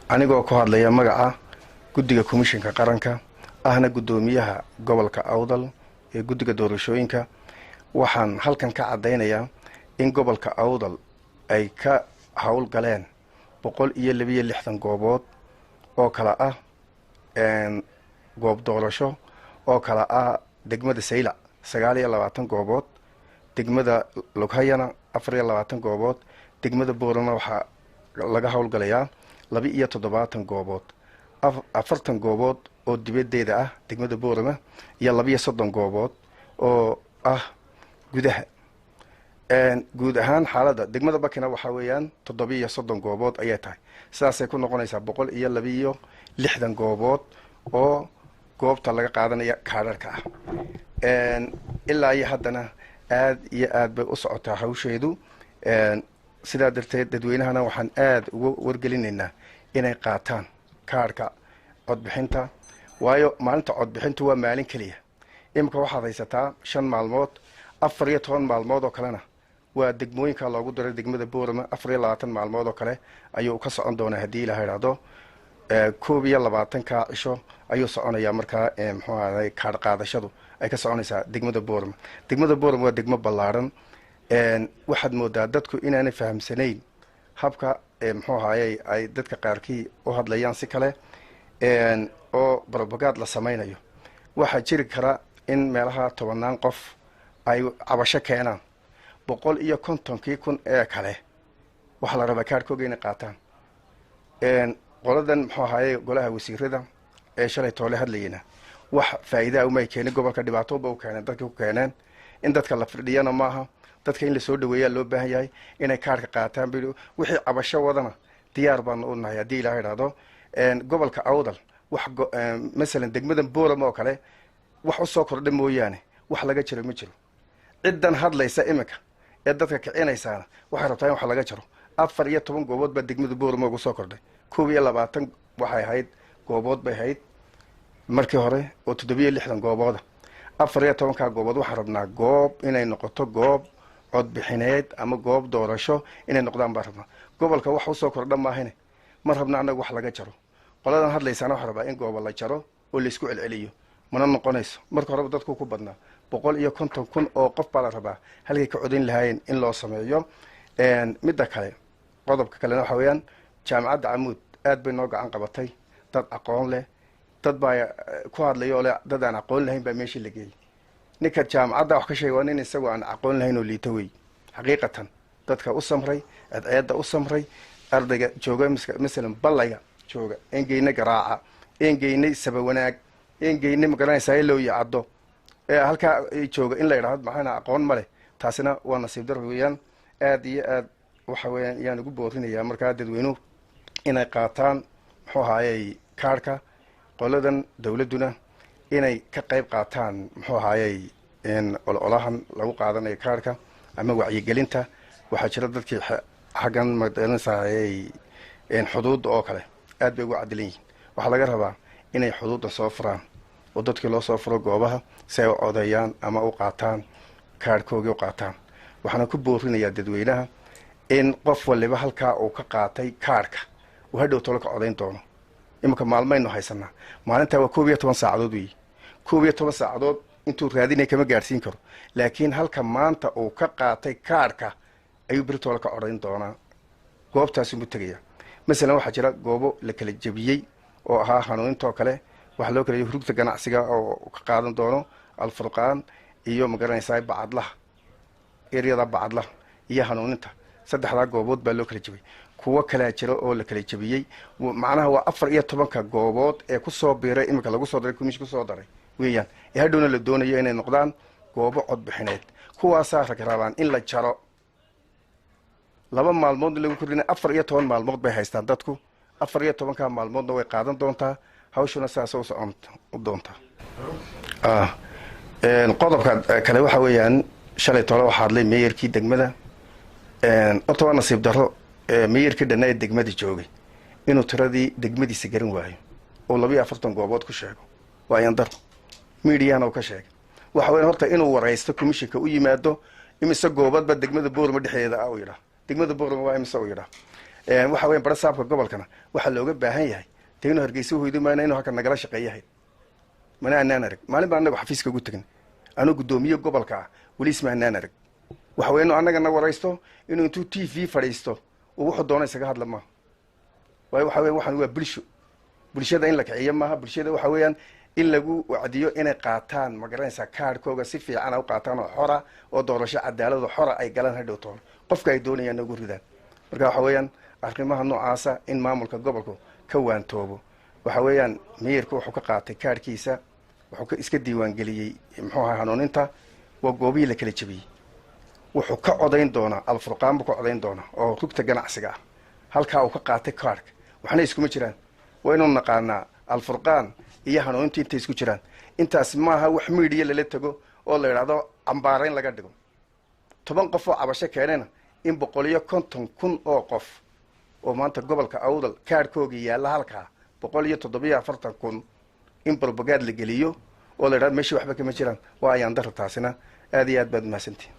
anigoo ku hadlaya magaca guddiga komishinka qaranka ahna guddoomiyaha gobolka Awdal ee guddiga doorashooyinka waxaan halkan ka cadeynayaa in gobolka Awdal ay ka hawl galeen 162 goobood oo kala ah goob doorasho oo kala ah degmada Sayla 29 goobood degmada Lughayana 24 goobood degmada Boorama waxa laga hawl galayaa 27 goobood 40 goobood oo dibadeeda ah degmada Boorama iyo 32 goobood oo ah gudaha guud ahaan xaaladda degmada Bakina waxa weeyaan 37 goobood ayay tahay sidaas ay ku noqonaysaa 162 goobood oo goobta laga qaadanaya kaararka ah ilaa iyo haddana aad iyo aad bay u socotaa hawsheedu sidaa darteed dadweynahana waxaan aad ugu wargelinaynaa inay qaataan kaarka codbixinta waayo maalinta codbixintu waa maalin kaliya imka waxaad haysataa 5 maalmood 14 maalmood oo kalena waa degmooyinka loogu diray degmada Boorama 24 maalmood oo kale ayuu ka socon doonaa hadii Ilaahay yiraahdo 22 ka cisho ayuu soconayaa markaa muxuu ahaayay kaar qaadashadu ay ka soconaysaa degmada Boorama waa degmo ballaaran waxaad moodaa dadku inaanay fahamsanayn habka muxuu ahaayay ay dadka qaarkii u hadlayaan si kale oo propaganda la samaynayo waxa jiri kara in meelaha 10 qof ay cabasho keenaan 150,000 ee kale waxa la rabaa kaarkooda inay qaataan qoladan muxuu ahaayay golaha wasiirada ee shalay toole hadlayna wax faa'iido uma keenin gobolka dhibaato ba u keenay dadka ku keeneen in dadka la firdhiyana maaha dadka in la soo dhaweeyaa loo baahan yahay inay kaarka qaataan wixii cabasho wadana diyaar baan u nahay hadii Ilaahay yiraahdo gobolka Awdal wax mesela degmadan Boorama oo kale wax u soo kordhay mooyaane wax laga jiro ma jiro ciidan hadlaysa imika ee dadka kicinaysaana waxa rabtaa in wax laga jiro 14 goobood ba degmada Boorama ugu soo kordhay 22 waxay ahayd goobood bay ahayd markii hore oo 67 goobooda 14 ka goobood waxa rabnaa goob inay noqoto goob codbixineed ama goob doorasho inay noqdaan baa rabnaa gobolka wax u soo kordha maahine ma rabnaa anagu wax laga jiro qoladan hadlaysana waxa rabaa in goob la jaro oo la isku celceliyo mana noqonayso marka hore dadku ku badnaa 150,000 oo qof baa la rabaa halkay ka codin lahaayeen in loo sameeyo midda kale qodobka kale waxa weeyaan jaamacadda Amuud aad bay noo gacan qabatay dad aqoon leh dad baa ku hadlayo leh dad aan aqoon lahayn baa meeshii la geeyay ninka jaamacadda wax ka sheegay in isagu aan aqoon lahayn oo liito way xaqiiqatan dadka u samray adeeda u samray ardayga jooga misalan ballayga jooga engeyna garaaca engeyna sabawanaag engeyna magaranaysaa loo yaado halka ay jooga in la yiraahdo maxana aqoon ma leh taasina waa nasiib dar weeyaan aad iyo aad waxa weeyaan yaan ugu boorinayaa markaa dadweynuhu inay qaataan muxuu ahaayay kaarka qoladan dawladuna inay ka qayb qaataan muxuu ahaayay ololahan lagu qaadanayo kaarka ama wacyigelinta waxa jira dadkii xagan madanaysay xuduud oo kale aad bay ugu cadilin yihiin waxa laga rabaa inay xuduudda soo furaan oo dadkii loo soo furo goobaha si ay u codeeyaan ama u qaataan kaarkooda u qaataan waxaan ku boorinayaa dadweynaha in qof waliba halka uu ka qaatay kaarka uu hadhow tolo ka codeyn doono imika maalmayno haysanaa maalinta waa 12 saacadood weey 12 saacadood intuu raadinay kama gaarsiin karo laakiin halka maanta uu ka qaatay kaarka ayuu birtoola ka codeyn doonaa goobtaas uu tagaya mesela waxa jira goobo la kala jabiyay oo ahaa hanuuninta kale waxa loo kala hurugta ganacsiga oo ka qaadan doono Al-Furqaan iyo magaranaysaa bacadlaha eriyada bacadlaha iyo hanuuninta saddexda goobood baa loo kala jabiyay kuwa kala jira oo la kala jabiyay macnaha waa 14 goobood ee ku soo biiray imika lagu soo diray komishiga ku soo daray weeyaan hadhowna la doonayo inay noqdaan goobo codbixineed kuwaas rag rabaan in la jaro 2 maalmood lagu kordhinay 14 maalmood bay haystaan dadku 14 ka maalmoodna way qaadan doontaa hawshuna saas oo socon doontaa qodobka kale waxa weeyaan shalay tolo waxa hadlay meeyarkii degmada oo nasiib daro meeyarkii dhanay degmada joogay inuu tiradii degmadiisa garan waayo oo 42 goobood ku sheego waa yandar meediyaana oo ka sheegay waxa weyn horta inuu wareysto komishinka u yimaado imise goobadba degmada Boorama dhexdeeda ah u yiraahdo degmada Boorama waa imise u yiraahdo waxa weeyaan bara saabka gobolkana waxaa looga baahan yahay dee inuu hargeysa hoydo maana inuu halka nagala shaqeeyahay mana anaan arag maalin baa anagu xafiiska ugu tegin anuu guddoomiye gobolka ah weli isma anaan arag waxa weeye inuu annagana waraysto inuu intuu t v fadhiisto uu wuxuu doona isaga hadla maaha waayo waxa weyan waxaan waa bulshada in la kiciyo maaha bulshada waxa weeyaan in lagu wacdiyo inay qaataan magaranaysaa kaadhkooga si fiican a u qaataan oo xora oo doorasho cadaalado xora ay galaan hadhow toona qofka ay doonayaan ugu ridaan marka waxa weeyaan arrimaha noocaasa in maamulka gobolku ka waantoobo waxa weeyaan meeyarka wuxuu ka qaatay kaadhkiisa wuxuu iska diiwaangeliyey muxuu ahaa hanuuninta waa goobihii la kala jebiyey wuxuu ka codayn doonaa alfurqaan buu ka codayn doonaa oo rugta ganacsiga ah halkaa uu ka qaatay kaadhka waxna iskuma jiraan waa inuu naqaanaa alfurqaan iyo hanuuninta intay isku jiraan intaas maaha wax miidiya lala tago oo la idhaahdo cambaarayn laga dhigo 10 qof oo cabasho keenayna in 150,000 oo qof oo maanta gobolka awdal kaadhkoogii yaalla halkaa 147,000 in propaganda la geliyo oo la idhaahdo meeshii waxba kama jiraan waa ayaan darro taasina aad iyo aad baad mahadsantihiin